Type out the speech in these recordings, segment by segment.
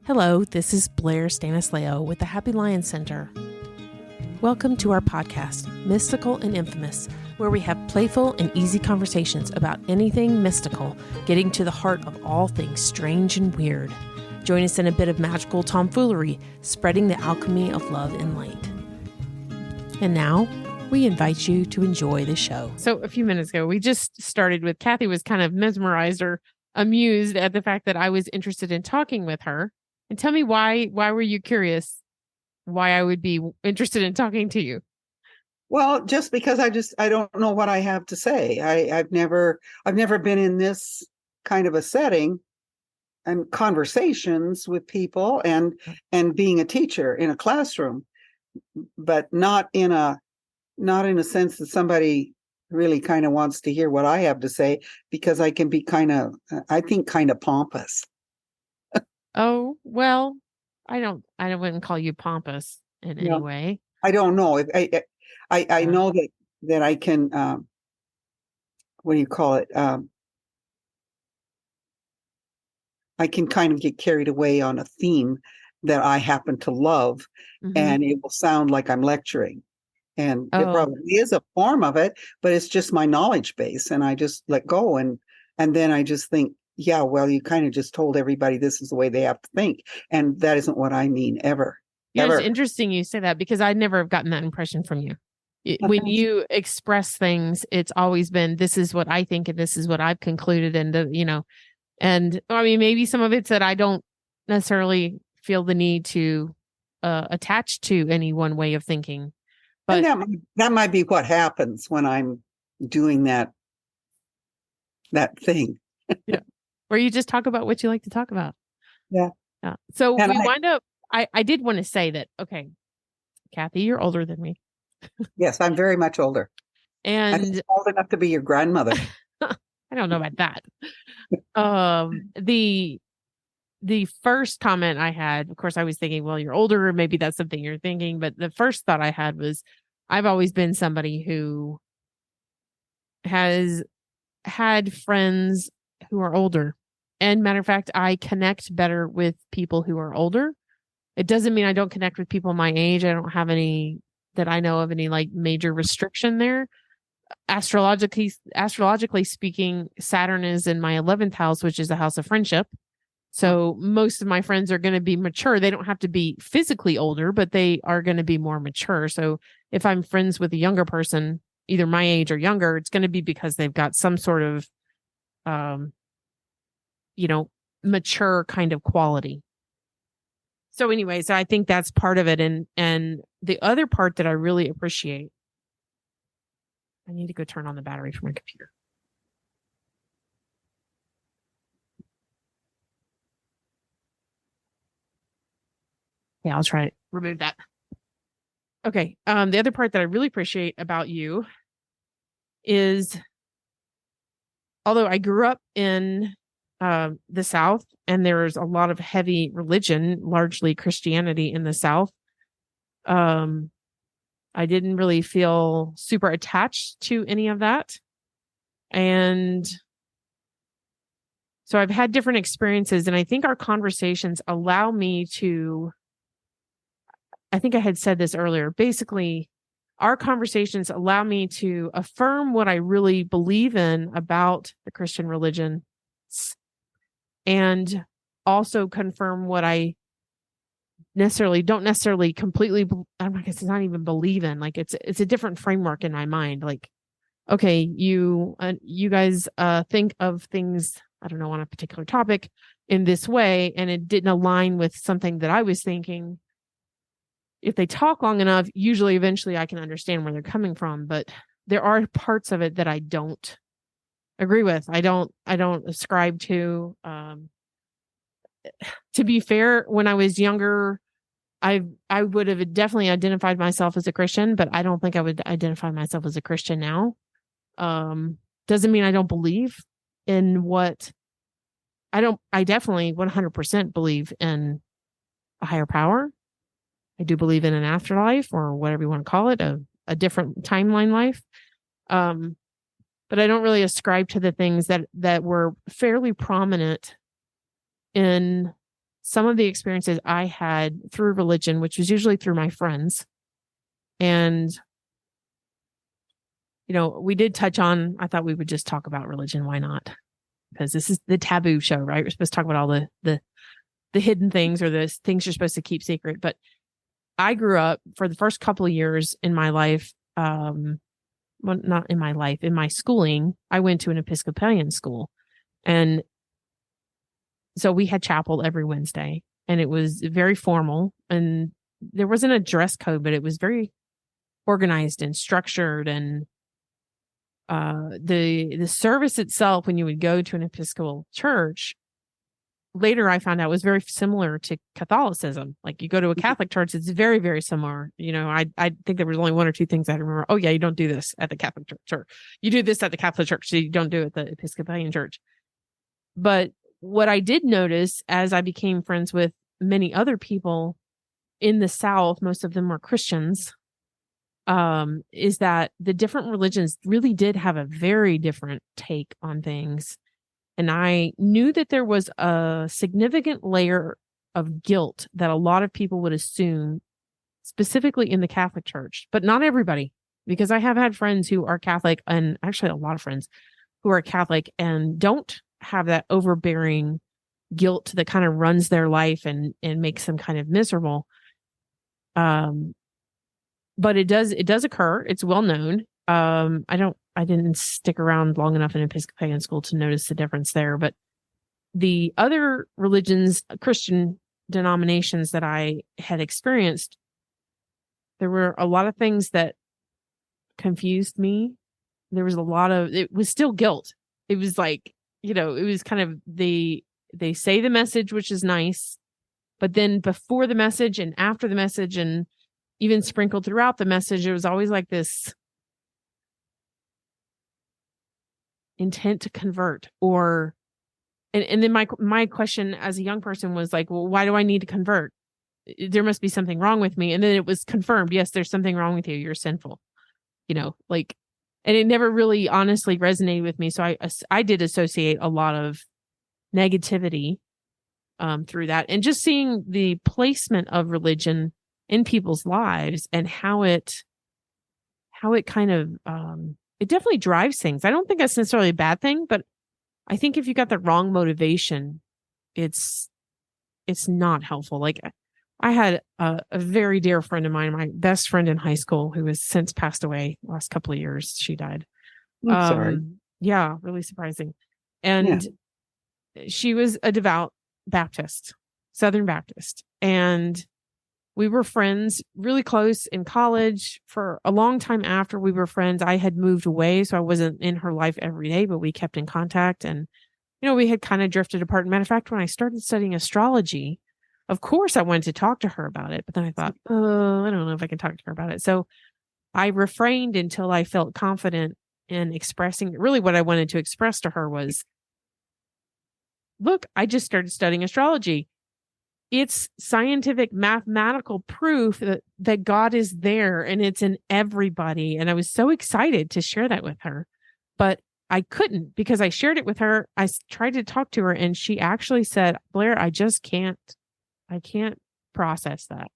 Hello, this is Blair Stanislao with the Happy Lion Center. Welcome to our podcast, Mystical and Infamous, where we have playful and easy conversations about anything mystical, getting to the heart of all things strange and weird. Join us in a bit of magical tomfoolery, spreading the alchemy of love and light. And now, we invite you to enjoy the show. So a few minutes ago, we just started with Kathie was kind of mesmerized or amused at the fact that I was interested in talking with her. And tell me why were you curious why I would be interested in talking to you? Well, just because I don't know what I have to say. I've never been in this kind of a setting and conversations with people and being a teacher in a classroom, but not in a sense that somebody really kind of wants to hear what I have to say, because I can be kind of pompous. Oh, well, I wouldn't call you pompous in any way. I don't know. I know that I can, what do you call it? I can kind of get carried away on a theme that I happen to love, and it will sound like I'm lecturing. And it probably is a form of it, but it's just my knowledge base, and I just let go. And then I just think, yeah, well, you kind of just told everybody this is the way they have to think. And that isn't what I mean ever. It's interesting you say that, because I never have gotten that impression from you. When you express things, it's always been, this is what I think, and this is what I've concluded. And, and I mean, maybe some of it's that I don't necessarily feel the need to attach to any one way of thinking. But that might be what happens when I'm doing that thing. Yeah. Where you just talk about what you like to talk about. Yeah. So wind up, I did want to say that, okay, Kathie, you're older than me. Yes, I'm very much older. And I'm old enough to be your grandmother. I don't know about that. The first comment I had, of course, I was thinking, well, you're older, or maybe that's something you're thinking. But the first thought I had was, I've always been somebody who has had friends who are older. And matter of fact, I connect better with people who are older. It doesn't mean I don't connect with people my age. I don't have any that I know of any like major restriction there. Astrologically speaking, Saturn is in my 11th house, which is a house of friendship. So most of my friends are going to be mature. They don't have to be physically older, but they are going to be more mature. So if I'm friends with a younger person, either my age or younger, it's going to be because they've got some sort of mature kind of quality. So anyways, I think that's part of it. And the other part that I really appreciate, I need to go turn on the battery for my computer. Yeah, I'll try to remove that. Okay. The other part that I really appreciate about you is, although I grew up in the South, and there's a lot of heavy religion, largely Christianity in the South, I didn't really feel super attached to any of that. And so I've had different experiences, and I think our conversations allow me to, I think I had said this earlier, basically, our conversations allow me to affirm what I really believe in about the Christian religion, and also confirm what I don't necessarily completely, I guess it's not even believe in. Like it's a different framework in my mind. Like, okay, you guys think of things, I don't know, on a particular topic in this way, and it didn't align with something that I was thinking. If they talk long enough, usually eventually I can understand where they're coming from, but there are parts of it that I don't agree with. I don't ascribe to. To be fair, when I was younger, I would have definitely identified myself as a Christian, but I don't think I would identify myself as a Christian now. Doesn't mean I don't believe in what I definitely 100% believe in a higher power. I do believe in an afterlife, or whatever you want to call it, a different timeline life. But I don't really ascribe to the things that were fairly prominent in some of the experiences I had through religion, which was usually through my friends. And, we did touch on, I thought we would just talk about religion. Why not? Because this is the taboo show, right? We're supposed to talk about all the hidden things or the things you're supposed to keep secret. But I grew up for the first couple of years in my life, well, not in my life, in my schooling, I went to an Episcopalian school. And so we had chapel every Wednesday, and it was very formal, and there wasn't a dress code, but it was very organized and structured. And the service itself, when you would go to an Episcopal church, later I found out was very similar to Catholicism. Like you go to a Catholic church, it's very, very similar. I think there was only one or two things I remember. Oh yeah, you don't do this at the Catholic church, or you do this at the Catholic church, so you don't do it at the Episcopalian church. But what I did notice as I became friends with many other people in the South, most of them were Christians, is that the different religions really did have a very different take on things. And I knew that there was a significant layer of guilt that a lot of people would assume, specifically in the Catholic Church, but not everybody, because I have had friends who are Catholic, and actually a lot of friends who are Catholic and don't have that overbearing guilt that kind of runs their life and makes them kind of miserable. But it does occur. It's well known. I didn't stick around long enough in Episcopalian school to notice the difference there, but the other religions, Christian denominations that I had experienced, there were a lot of things that confused me. There was it was still guilt. It was like, it was kind of they say the message, which is nice, but then before the message and after the message and even sprinkled throughout the message, it was always like this intent to convert, and then my question as a young person was like, well, why do I need to convert? There must be something wrong with me. And then it was confirmed, yes, there's something wrong with you. You're sinful, and it never really honestly resonated with me. So I did associate a lot of negativity through that, and just seeing the placement of religion in people's lives and how it kind of it definitely drives things. I don't think that's necessarily a bad thing, but I think if you got the wrong motivation, it's not helpful. Like I had a very dear friend of mine, my best friend in high school, who has since passed away last couple of years. She died. I'm sorry. Yeah, really surprising. And she was a devout Baptist, Southern Baptist. And we were friends, really close in college. For a long time after we were friends, I had moved away, so I wasn't in her life every day, but we kept in contact. And, we had kind of drifted apart. Matter of fact, when I started studying astrology, of course I wanted to talk to her about it. But then I thought, I don't know if I can talk to her about it. So I refrained until I felt confident in expressing. Really what I wanted to express to her was, look, I just started studying astrology. It's scientific, mathematical proof that God is there and it's in everybody. And I was so excited to share that with her, but I couldn't, because I shared it with her. I tried to talk to her and she actually said, Blair, I can't process that.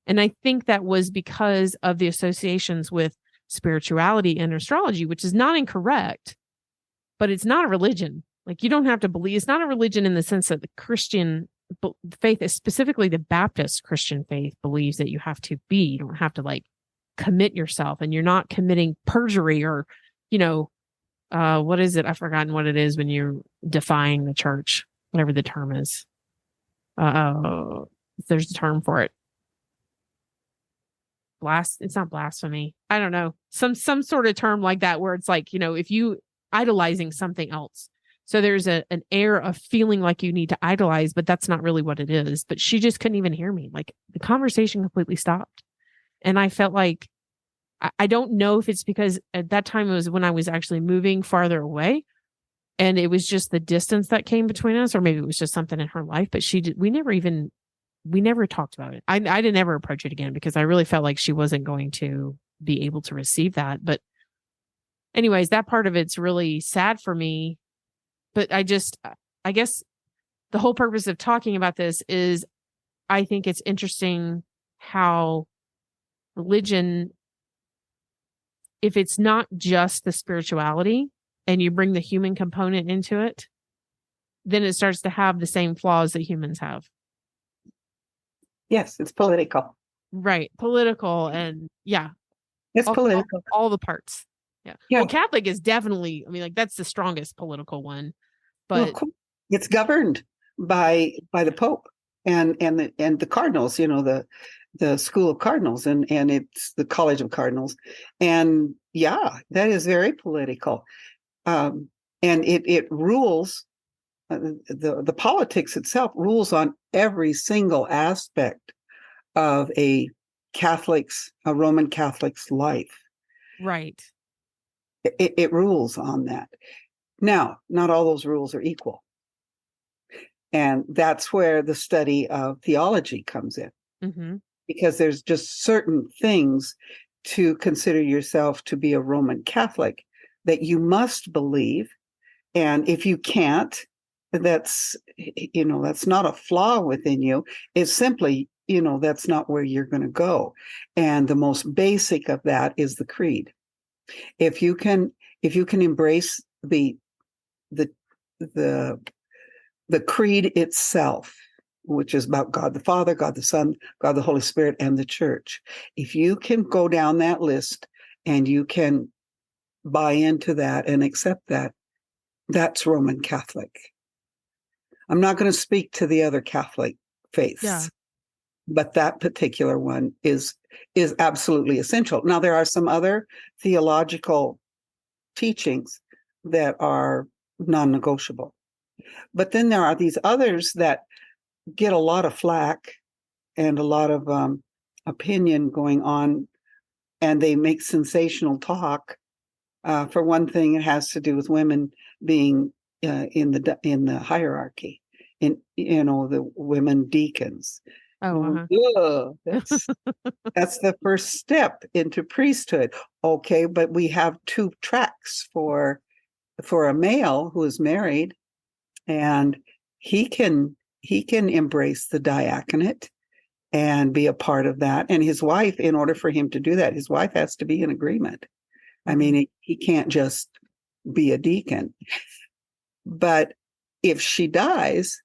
And I think that was because of the associations with spirituality and astrology, which is not incorrect, but it's not a religion. Like you don't have to believe. It's not a religion in the sense that the Christian faith, specifically the Baptist Christian faith, believes that you have to be. You don't have to commit yourself, and you're not committing perjury or, what is it? I've forgotten what it is when you're defying the church, whatever the term is. There's a term for it. It's not blasphemy. I don't know. Some sort of term like that, where it's like, if you idolizing something else. So there's an air of feeling like you need to idolize, but that's not really what it is. But she just couldn't even hear me. Like the conversation completely stopped. And I felt like, I don't know if it's because at that time it was when I was actually moving farther away, and it was just the distance that came between us, or maybe it was just something in her life, but we never talked about it. I didn't ever approach it again because I really felt like she wasn't going to be able to receive that. But anyways, that part of it's really sad for me. But I guess the whole purpose of talking about this is I think it's interesting how religion, if it's not just the spirituality and you bring the human component into it, then it starts to have the same flaws that humans have. Yes, it's political. Right. Political and It's political. all the parts. Yeah. Yeah. Well, Catholic is definitely, I mean, like that's the strongest political one. Well, But cool. It's governed by the Pope and the cardinals, the school of cardinals, and it's the College of Cardinals. And yeah, that is very political. And it rules, the politics itself rules on every single aspect of a Roman Catholic's life. right. It rules on that. Now, not all those rules are equal. And that's where the study of theology comes in, Mm-hmm. because there's just certain things to consider yourself to be a Roman Catholic that you must believe. And if you can't, that's not a flaw within you. It's simply, that's not where you're going to go. And the most basic of that is the creed. If you can embrace the creed itself, which is about God the Father, God the Son, God the Holy Spirit, and the Church. If you can go down that list and you can buy into that and accept that, that's Roman Catholic. I'm not going to speak to the other Catholic faiths, but that particular one is absolutely essential. Now, there are some other theological teachings that are non-negotiable. But then there are these others that get a lot of flack and a lot of opinion going on, and they make sensational talk. For one thing, it has to do with women being in the hierarchy, the women deacons. Oh, uh-huh. That's the first step into priesthood. Okay, but we have two tracks for a male who is married, and he can embrace the diaconate and be a part of that. And his wife, in order for him to do that, his wife has to be in agreement. I mean, he can't just be a deacon. But if she dies,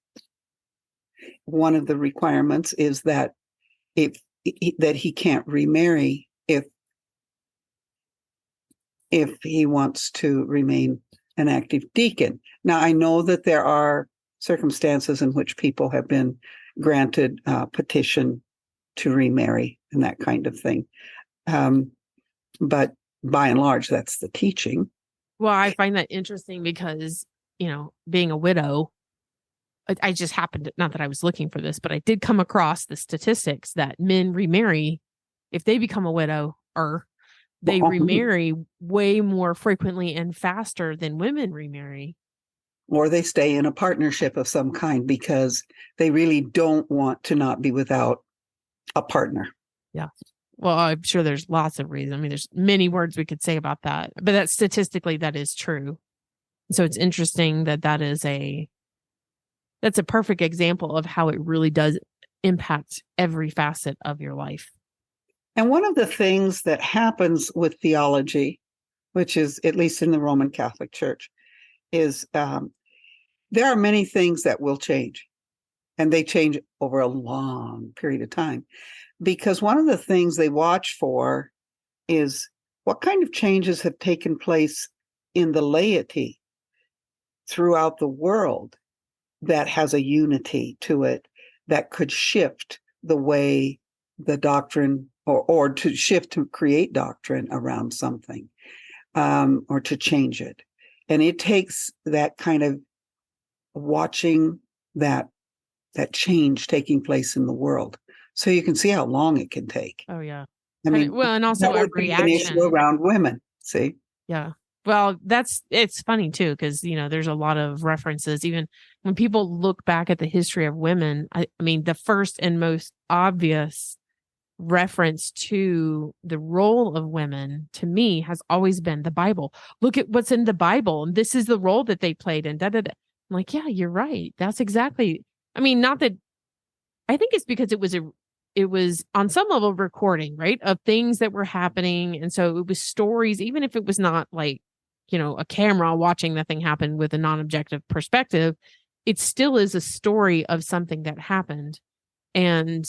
one of the requirements is that that he can't remarry if he wants to remain an active deacon. Now, I know that there are circumstances in which people have been granted petition to remarry and that kind of thing. But by and large, that's the teaching. Well, I find that interesting because, being a widow, I just happened to, not that I was looking for this, but I did come across the statistics that men remarry if they become a widow, or they remarry way more frequently and faster than women remarry. Or they stay in a partnership of some kind because they really don't want to not be without a partner. Yeah. Well, I'm sure there's lots of reasons. I mean, there's many words we could say about that, but that statistically, that is true. So it's interesting that's a perfect example of how it really does impact every facet of your life. And one of the things that happens with theology, which is at least in the Roman Catholic Church, is there are many things that will change, and they change over a long period of time, because one of the things they watch for is what kind of changes have taken place in the laity throughout the world that has a unity to it that could shift the way the doctrine or to shift to create doctrine around something, or to change it. And it takes that kind of watching that change taking place in the world. So you can see how long it can take. Oh, yeah. I mean, well, and also a reaction. An issue around women, see? Yeah. Well, it's funny too, because, there's a lot of references, even when people look back at the history of women. I mean, the first and most obvious reference to the role of women to me has always been the Bible. Look at what's in the Bible, and this is the role that they played, and da da da. I'm like, yeah, you're right. That's exactly. I mean, not that I think it's because it was on some level recording, right? Of things that were happening. And so it was stories, even if it was not like, a camera watching the thing happen with a non-objective perspective, it still is a story of something that happened. And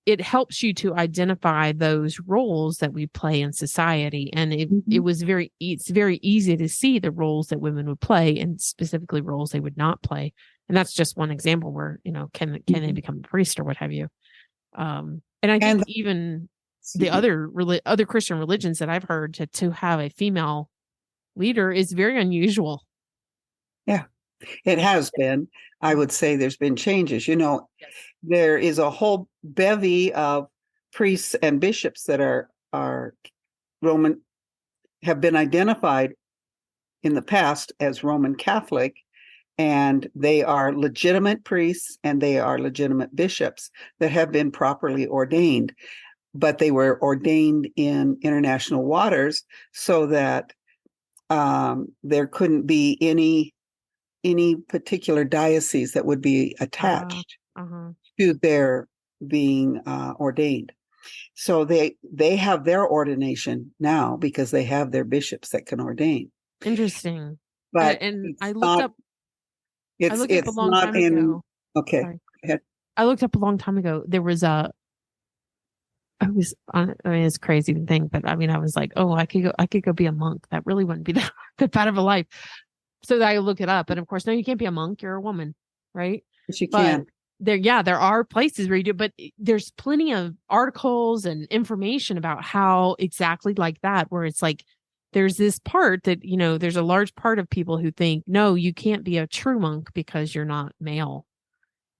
it helps you to identify those roles that we play in society. And it's very easy to see the roles that women would play and specifically roles they would not play. And that's just one example where, can they become a priest or what have you? And I think And even the excuse me. other Christian religions that I've heard to have a female leader is very unusual. Yeah, it has been. I would say there's been changes. Yes. There is a whole bevy of priests and bishops that are Roman, have been identified in the past as Roman Catholic, and they are legitimate priests and they are legitimate bishops that have been properly ordained, but they were ordained in international waters so that there couldn't be any particular diocese that would be attached Uh-huh. to their being ordained. So they have their ordination now because they have their bishops that can ordain. Interesting. But And it's not. I It's looked up a it's long not time in. ago. Okay, Sorry. go ahead. I looked up a long time ago. There was I was on, I mean, it's crazy to think, but I mean, I was like, oh, I could go be a monk. That really wouldn't be that bad of a life. So I look it up. And of course, no, you can't be a monk. You're a woman. Right. But you But can. there are places where you do, but there's plenty of articles and information about how exactly like that, where it's like, there's this part that, there's a large part of people who think, no, you can't be a true monk because you're not male.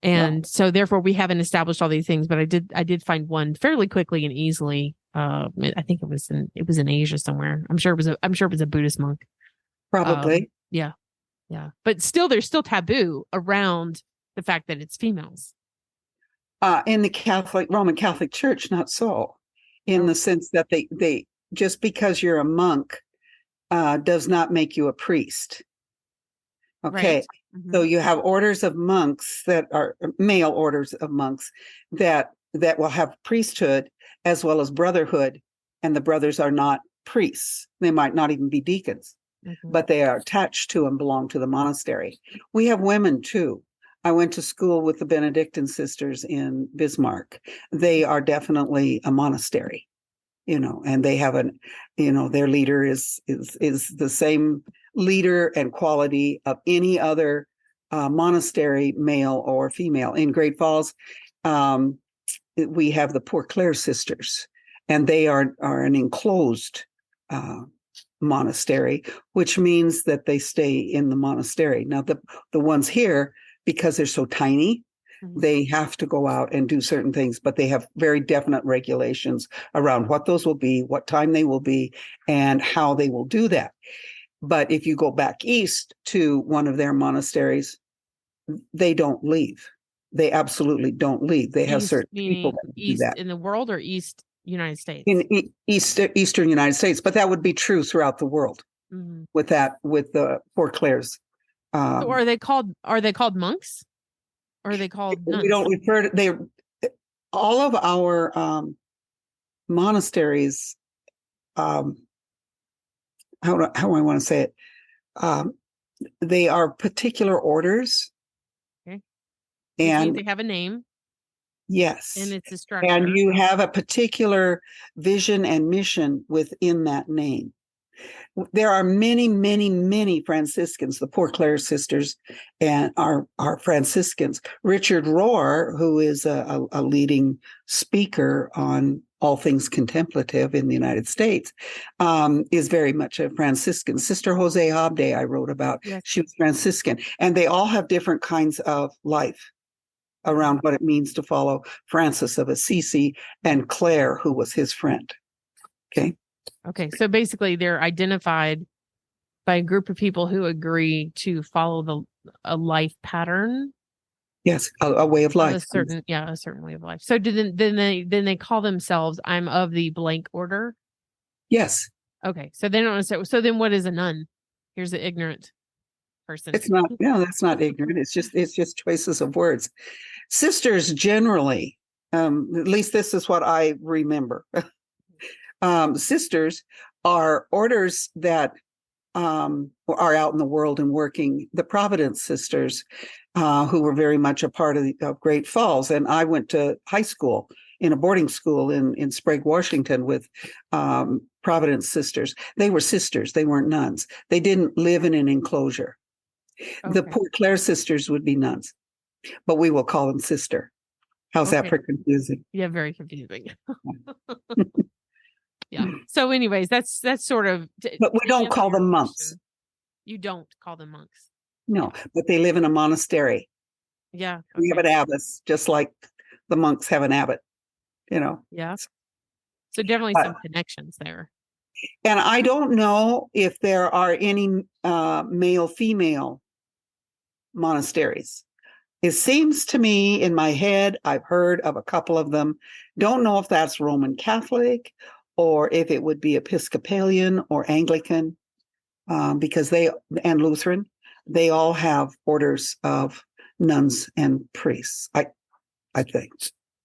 Well, And so therefore we haven't established all these things, but I did find one fairly quickly and easily. I think it was in Asia somewhere. I'm sure it was a Buddhist monk. probably. Yeah, yeah. But still there's still taboo around the fact that it's females. In the Roman Catholic Church, not so, in Oh, the sense that they just because you're a monk does not make you a priest. right. Okay. So Mm-hmm. you have orders of monks that are male orders of monks that will have priesthood as well as brotherhood, and the brothers are not priests. They might not even be deacons, Mm-hmm. but they are attached to and belong to the monastery. We have women too. I went to school with the Benedictine sisters in Bismarck. They are definitely a monastery, and they have their leader is the same leader and quality of any other monastery, male or female. In Great Falls, um, we have the Poor Clare sisters, and they are an enclosed uh, monastery, which means that they stay in the monastery. Now, the ones here, because they're so tiny, Mm-hmm. they have to go out and do certain things, but they have very definite regulations around what those will be, what time they will be, and how they will do that. But if you go back east to one of their monasteries, they don't leave. They absolutely don't leave. They have East certain people meaning that do east that in the world or East United States. in eastern United States, but that would be true throughout the world Mm-hmm. with the Poor Clares. So Um, are they called monks? Or are they called we don't nuns? refer to they all of our monasteries. Um, how I want to say it. Um, they are particular orders, Okay. Which means and they have a name and yes, it's a and structure. you have a particular vision and mission within that name. There are many, many, many Franciscans. The Poor Clare sisters and are Franciscans. Richard Rohr, who is a leading speaker on all things contemplative in the United States, is very much a Franciscan. Sister Jose Abde, I wrote about. Yes. She was Franciscan, and they all have different kinds of life around what it means to follow Francis of Assisi and Clare, who was his friend. Okay. Okay. So basically they're identified by a group of people who agree to follow a life pattern Yes, a way of of life. a certain way of life. So then they call themselves I'm of the blank order. Yes. Okay. So they don't understand. So then what is a nun? Here's the ignorant person. It's not, no, that's not ignorant. It's just choices of words. Sisters generally, at least this is what I remember. Sisters are orders that are out in the world and working. The Providence sisters, who were very much a part of Great Falls. And I went to high school in a boarding school in Sprague, Washington with Providence sisters. They were sisters. They weren't nuns. They didn't live in an enclosure. Okay. The Port Clare sisters would be nuns, but we will call them sister. How's that for confusing? Yeah, very confusing. Yeah. So anyways, that's sort of. But we don't call them monks. You don't call them monks. No, but they live in a monastery. Yeah. Okay. We have an abbess, just like the monks have an abbot, Yeah. So definitely some connections there. And I don't know if there are any male-female monasteries. It seems to me in my head, I've heard of a couple of them. Don't know if that's Roman Catholic or if it would be Episcopalian or Anglican, because and Lutheran, they all have orders of nuns and priests. I think.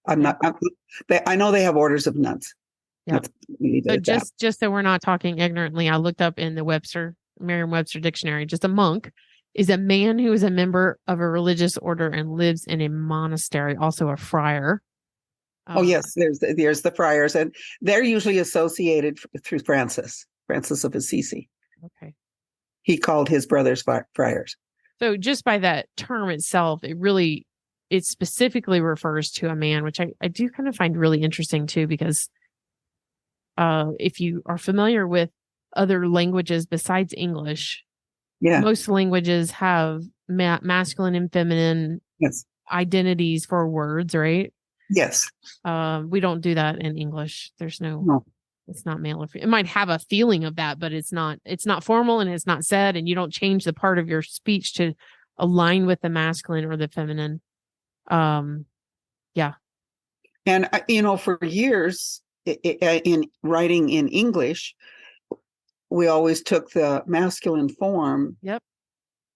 I know they have orders of nuns. Yeah. So just so we're not talking ignorantly, I looked up in the Merriam-Webster dictionary, just a monk is a man who is a member of a religious order and lives in a monastery, also a friar. Oh, yes, there's the friars, and they're usually associated through Francis of Assisi. Okay. He called his brothers friars. So just by that term itself, it specifically refers to a man, which I do kind of find really interesting too, because if you are familiar with other languages besides English, most languages have masculine and feminine identities for words, right? Yes. We don't do that in English. There's no. It's not male or female. It might have a feeling of that, but it's not formal and it's not said, and you don't change the part of your speech to align with the masculine or the feminine. Yeah. And, for years in writing in English, we always took the masculine form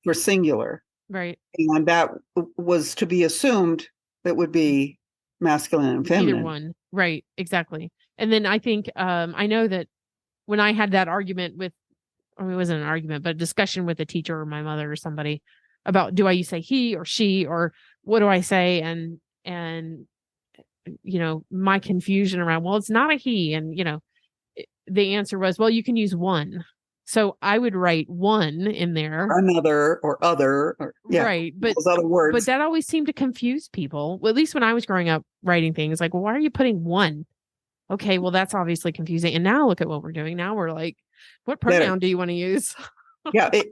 for singular. Right. And that was to be assumed that would be masculine and feminine. Either one. Right. Exactly. And then I think, I know that when I had that argument it wasn't an argument, but a discussion with a teacher or my mother or somebody about, do I say he or she, or what do I say? And, my confusion around, well, it's not a he. And, the answer was, well, you can use one. So I would write one in there. Another or other. Right. But those other words. But that always seemed to confuse people. Well, at least when I was growing up writing things, like, well, why are you putting one? Okay, well, that's obviously confusing. And now look at what we're doing. Now we're like, what pronoun do you want to use?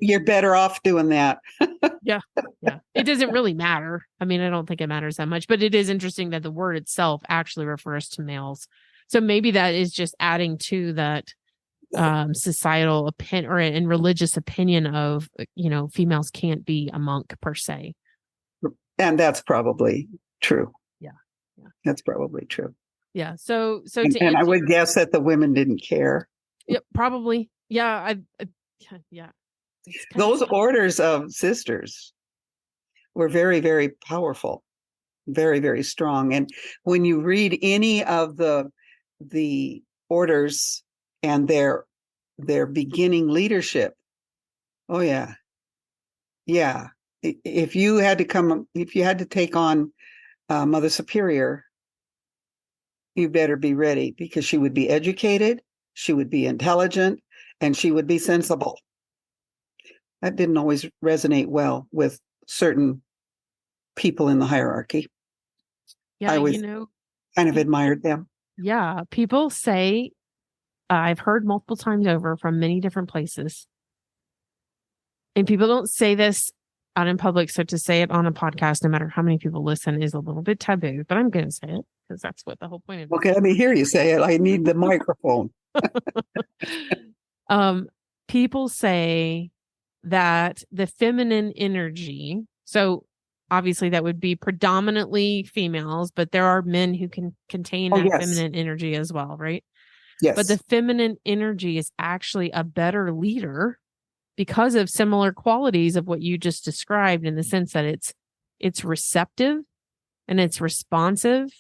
You're better off doing that. Yeah. It doesn't really matter. I mean, I don't think it matters that much, but it is interesting that the word itself actually refers to males. So maybe that is just adding to that societal opinion and religious opinion of, females can't be a monk per se. And that's probably true. Yeah. That's probably true. Yeah. So and I would guess that the women didn't care. Yeah, probably. Yeah. Yeah. Those orders of sisters were very, very powerful, very, very strong. And when you read any of the orders and their beginning leadership, oh yeah. If you had to take on Mother Superior, you better be ready, because she would be educated, she would be intelligent, and she would be sensible. That didn't always resonate well with certain people in the hierarchy. Yeah, I always kind of admired them. Yeah, people say, I've heard multiple times over from many different places, and people don't say this out in public, so to say it on a podcast, no matter how many people listen, is a little bit taboo, but I'm going to say it because that's what the whole point of it. Okay, let me hear you say it. I need the microphone. People say that the feminine energy, so obviously that would be predominantly females, but there are men who can contain that feminine energy as well, right? Yes. But the feminine energy is actually a better leader because of similar qualities of what you just described, in the sense that it's receptive and it's responsive,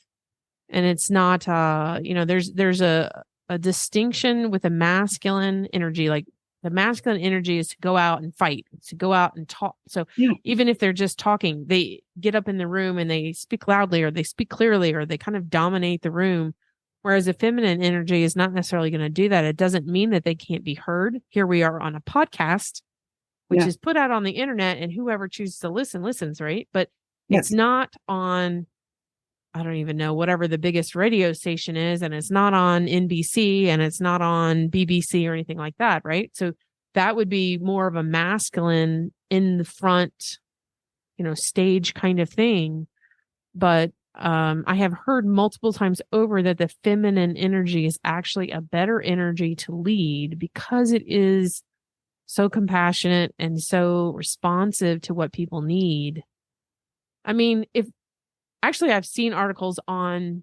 and it's not there's a distinction with a masculine energy. Like, the masculine energy is to go out and fight, to go out and talk. So Yeah. even if they're just talking, they get up in the room and they speak loudly, or they speak clearly, or they kind of dominate the room. Whereas a feminine energy is not necessarily going to do that. It doesn't mean that they can't be heard. Here we are on a podcast, which Yeah. is put out on the internet, and whoever chooses to listen, listens, right? But it's Yes. not on, I don't even know, whatever the biggest radio station is, and it's not on NBC, and it's not on BBC or anything like that, right? So that would be more of a masculine in the front, stage kind of thing. But I have heard multiple times over that the feminine energy is actually a better energy to lead, because it is so compassionate and so responsive to what people need. I mean, I've seen articles on,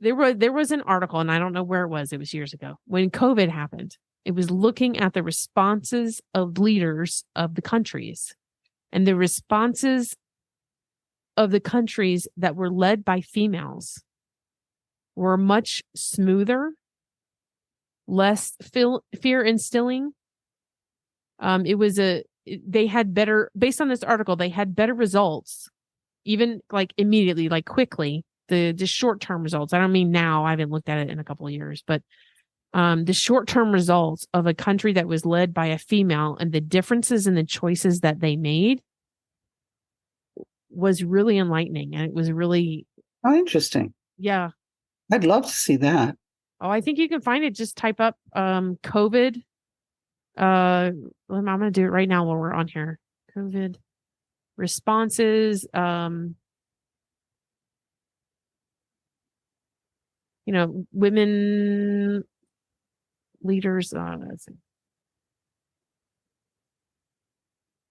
there was an article, and I don't know where it was years ago, when COVID happened. It was looking at the responses of leaders of the countries, and the responses of the countries that were led by females were much smoother, less fear instilling. They had better, based on this article, they had better results, even like immediately, like quickly, the short-term results. I don't mean now, I haven't looked at it in a couple of years, but the short-term results of a country that was led by a female, and the differences in the choices that they made, was really enlightening. And it was really, Oh, interesting. yeah. I'd love to see that. Oh, I think you can find it. Just type up COVID. I'm going to do it right now while we're on here. COVID responses. Women leaders. Let's see.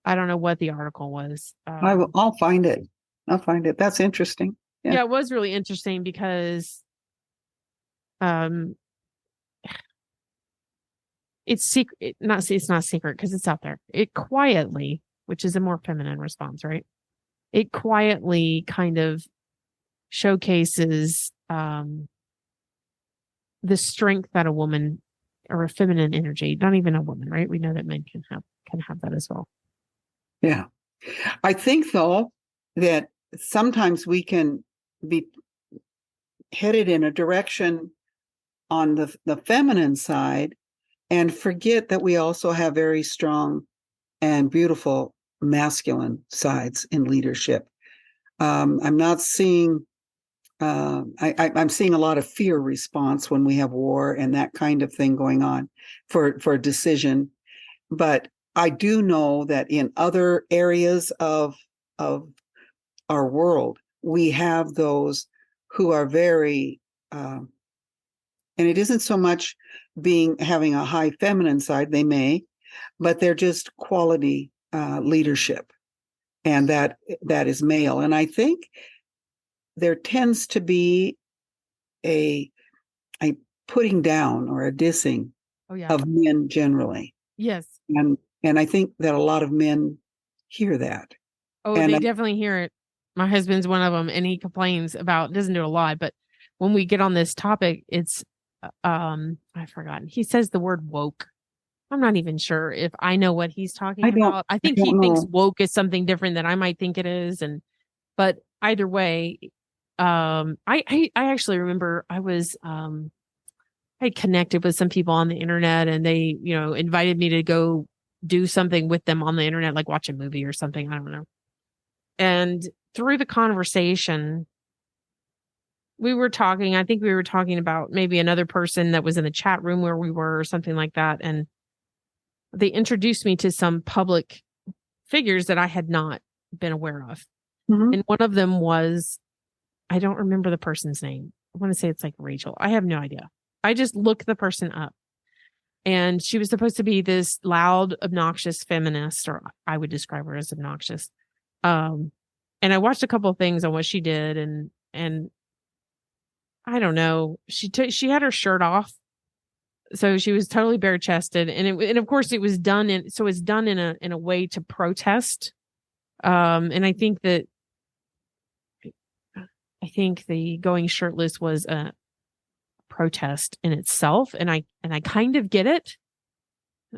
I don't know what the article was. I'll find it. I'll find it. That's interesting. Yeah, it was really interesting because it's secret. It's not secret because it's out there. It quietly, which is a more feminine response, right? It quietly kind of showcases the strength that a woman, or a feminine energy, not even a woman, right? We know that men can have that as well. Yeah. I think, though, that sometimes we can be headed in a direction on the feminine side and forget that we also have very strong and beautiful masculine sides in leadership. I'm not seeing, I'm seeing a lot of fear response when we have war and that kind of thing going on for decision. But I do know that in other areas of our world, we have those who are very, and it isn't so much having a high feminine side, they may, but they're just quality leadership, and that is male. And I think there tends to be a putting down or a dissing of men generally. Yes. And I think that a lot of men hear that. Oh, and they definitely hear it. My husband's one of them, and he complains about, doesn't do a lot, but when we get on this topic, it's, I've forgotten. He says the word woke. I'm not even sure if I know what he's talking about. I think he thinks woke is something different than I might think it is. But either way, I actually remember I was, I connected with some people on the internet, and they, invited me to go do something with them on the internet, like watch a movie or something. I don't know. And through the conversation, I think we were talking about maybe another person that was in the chat room where we were, or something like that. And they introduced me to some public figures that I had not been aware of. Mm-hmm. And one of them was, I don't remember the person's name. I want to say it's like Rachel. I have no idea. I just looked the person up. And she was supposed to be this loud, obnoxious feminist, or I would describe her as obnoxious. And I watched a couple of things on what she did, and I don't know. She had her shirt off So she was totally bare chested, and of course it was done it's done in a way to protest. And I think the going shirtless was a protest in itself, and I kind of get it.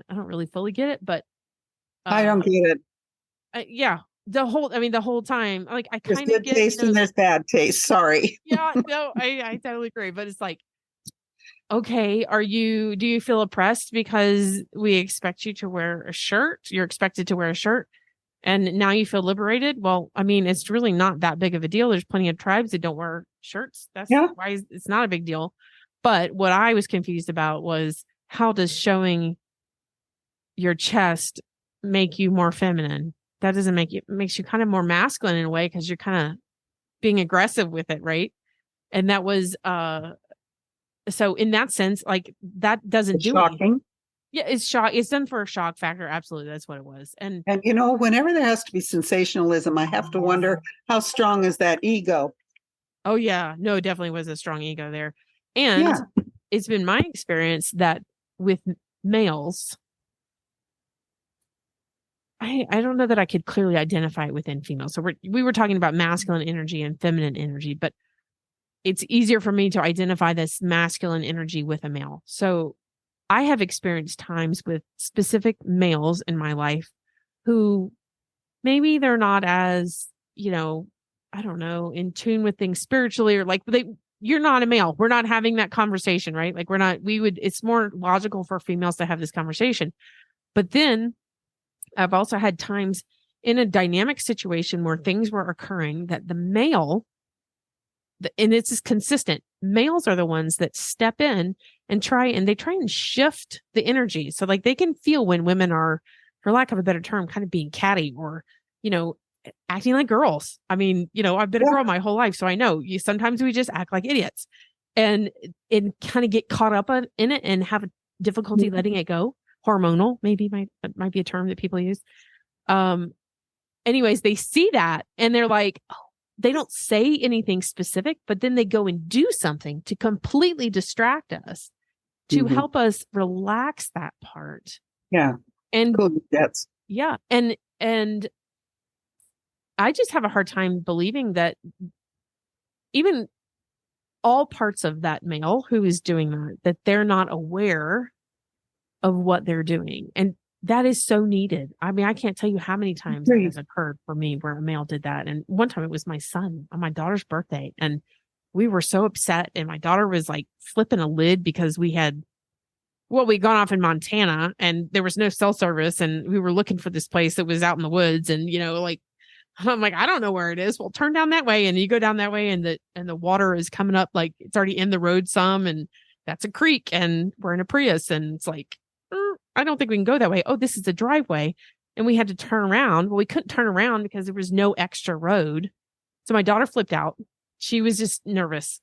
I don't really fully get it, but I don't get it. yeah, the whole time, like I There's kind of good get, taste and there's bad taste. Sorry. yeah, no, I totally agree, but it's like, okay, do you feel oppressed because we expect you to wear a shirt? You're expected to wear a shirt. And now you feel liberated? Well, I mean, it's really not that big of a deal. There's plenty of tribes that don't wear shirts. That's Yeah. why it's not a big deal. But what I was confused about was, how does showing your chest make you more feminine? That doesn't it makes you kind of more masculine in a way, because you're kind of being aggressive with it, right? And that was so in that sense, like that doesn't It's do anything. shocking. Yeah, it's it's done for a shock factor. Absolutely. That's what it was. And whenever there has to be sensationalism, I have to wonder, how strong is that ego? oh yeah, no, it definitely was a strong ego there. And Yeah. it's been my experience that with males, I don't know that I could clearly identify it within females. So we were talking about masculine energy and feminine energy, but it's easier for me to identify this masculine energy with a male. So I have experienced times with specific males in my life who maybe they're not as, I don't know, in tune with things spiritually, or like you're not a male. We're not having that conversation, right? Like it's more logical for females to have this conversation. But then I've also had times in a dynamic situation where things were occurring that the male, and it's just consistent, males are the ones that step in and try and shift the energy. So like they can feel when women are, for lack of a better term, kind of being catty or, acting like girls. I mean, I've been a girl my whole life, so I know sometimes we just act like idiots and kind of get caught up in it and have difficulty letting it go. Hormonal, maybe might be a term that people use. Anyways, they see that and they're like, oh, they don't say anything specific, but then they go and do something to completely distract us, to help us relax that part. Yeah. And cool. That's yeah. And I just have a hard time believing that even all parts of that male who is doing that they're not aware of what they're doing. And that is so needed. I mean, I can't tell you how many times that has occurred for me where a male did that. And one time it was my son on my daughter's birthday. And we were so upset. And my daughter was like flipping a lid because we'd gone off in Montana and there was no cell service. And we were looking for this place that was out in the woods. And, I'm like, I don't know where it is. Well, turn down that way. And you go down that way and the water is coming up, like it's already in the road some. And that's a creek. And we're in a Prius. And it's like, I don't think we can go that way. Oh, this is a driveway. And we had to turn around. Well, we couldn't turn around because there was no extra road. So my daughter flipped out. She was just nervous.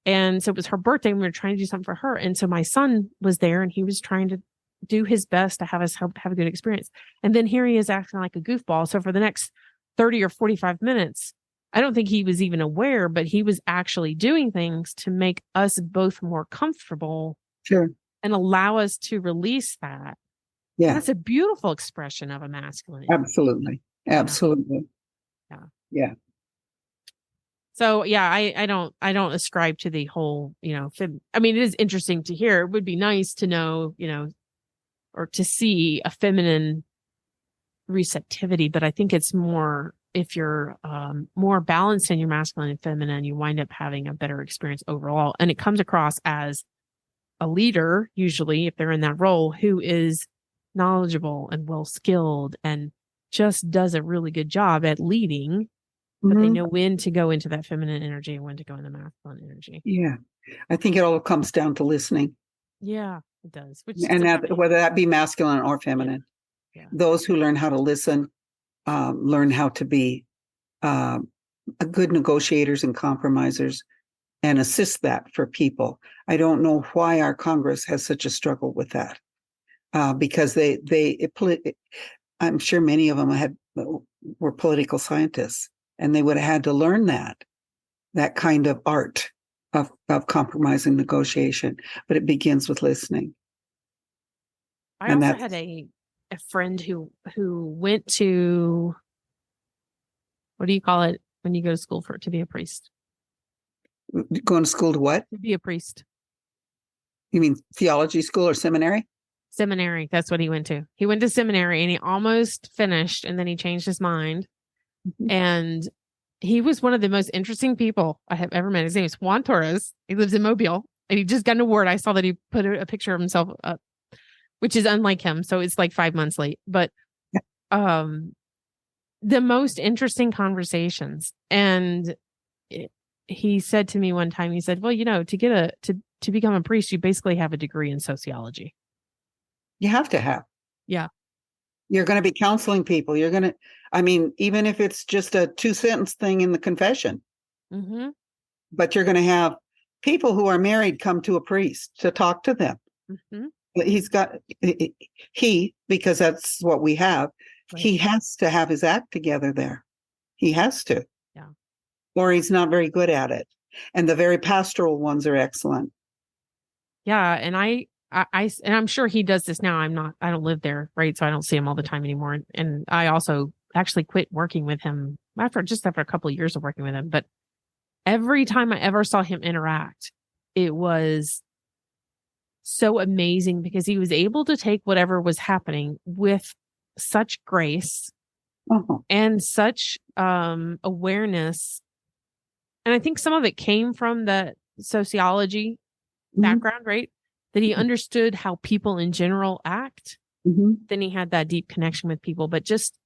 And so it was her birthday and we were trying to do something for her. And so my son was there and he was trying to do his best to have us have a good experience. And then here he is acting like a goofball. So for the next 30 or 45 minutes, I don't think he was even aware, but he was actually doing things to make us both more comfortable. Sure. And allow us to release that. Yeah. That's a beautiful expression of a masculine. Absolutely. Absolutely. Yeah. Yeah. So yeah, I don't ascribe to the whole, I mean, it is interesting to hear. It would be nice to know, or to see a feminine receptivity, but I think it's more, if you're more balanced in your masculine and feminine, you wind up having a better experience overall. And it comes across as a leader, usually, if they're in that role, who is knowledgeable and well skilled and just does a really good job at leading, but they know when to go into that feminine energy and when to go in the masculine energy. Yeah. I think it all comes down to listening. Yeah, it does. And whether that be masculine or feminine. Yeah. Those who learn how to listen, learn how to be good negotiators and compromisers and assist that for people. I don't know why our Congress has such a struggle with that, because I'm sure many of them were political scientists, and they would have had to learn that kind of art of compromise and negotiation. But it begins with listening. I And also that's had a friend who went to, what do you call it when you go to school to be a priest? going to school to what? To be a priest. You mean theology school or seminary? Seminary. That's what he went to. He went to seminary and he almost finished, and then he changed his mind. Mhm. And he was one of the most interesting people I have ever met. His name is Juan Torres. He lives in Mobile, and he just got an award. I saw that he put a picture of himself up, which is unlike him. So it's like 5 months late, but, the most interesting conversations. And he said to me one time, he said, well, to become a priest, you basically have a degree in sociology. You have to have. Yeah. You're going to be counseling people. Even if it's just a 2-sentence thing in the confession, Mm-hmm. but you're going to have people who are married come to a priest to talk to them. Mm-hmm. Because that's what we have. Right. He has to have his act together there. He has to. Yeah. Or he's not very good at it. And the very pastoral ones are excellent. Yeah. And and I'm sure he does this now. I don't live there, right? So I don't see him all the time anymore. And I also actually quit working with him after a couple of years of working with him. But every time I ever saw him interact, it was so amazing because he was able to take whatever was happening with such grace and such awareness. And I think some of it came from the sociology background, right? That he understood how people in general act. Then he had that deep connection with people, but just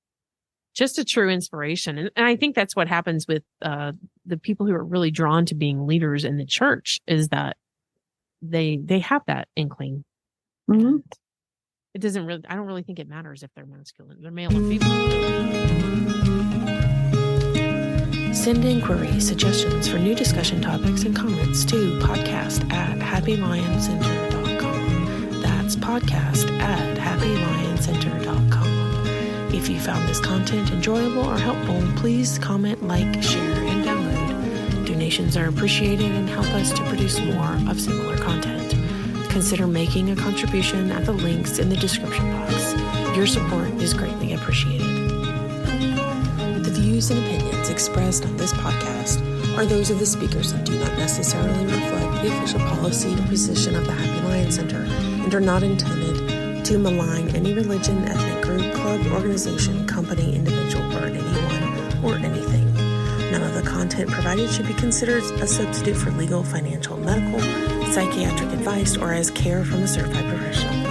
a true inspiration. And I think that's what happens with the people who are really drawn to being leaders in the church, is that they have that inkling. Mm-hmm. I don't really think it matters if they're masculine. They're male or female. Send inquiries, suggestions for new discussion topics, and comments to podcast@happylioncenter.com. That's podcast@happylioncenter.com. If you found this content enjoyable or helpful, please comment, like, share, and download. Donations are appreciated and help us to produce more of similar content. Consider making a contribution at the links in the description box. Your support is greatly appreciated. The views and opinions expressed on this podcast are those of the speakers and do not necessarily reflect the official policy or position of the Happy Lion Center and are not intended to malign any religion, ethnic group, club, organization, company, individual, or anyone or anything. None of the content provided should be considered a substitute for legal, financial, medical, psychiatric advice or as care from a certified professional.